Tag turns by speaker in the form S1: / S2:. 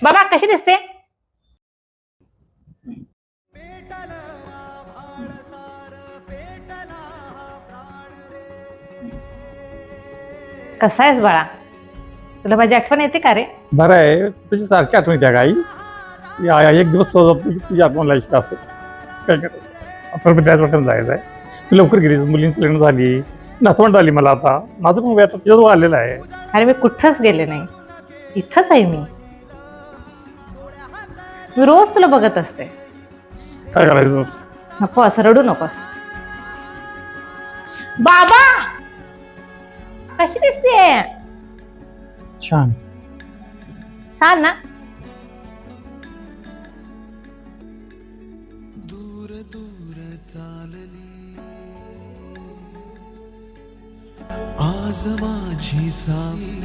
S1: बाबा कशी दिसते? कसा आहेस बाळा? तुला माझी आठवण येते का रे?
S2: बरं आहे. तुझी सारखी आठवण येते काही एक दिवस तुझी आठवण लायची असं काय करायचं. आपण त्याच वाटून जायचं आहे. तू लवकर गेलीस, मुलींची लग्न झाली, नातवंड आली. मला आता माझं पण वय आता तुझ्याजवळ आलेलं आहे.
S1: अरे मी कुठंच गेले नाही, इथंच आहे मी. मी रोज तुला बघत असते.
S2: काय करायचं?
S1: नको असं रडू नकोस. बाबा कशी दिसते?
S2: छान.
S1: छान ना?
S3: दूर दूर चालली आज माझी सावी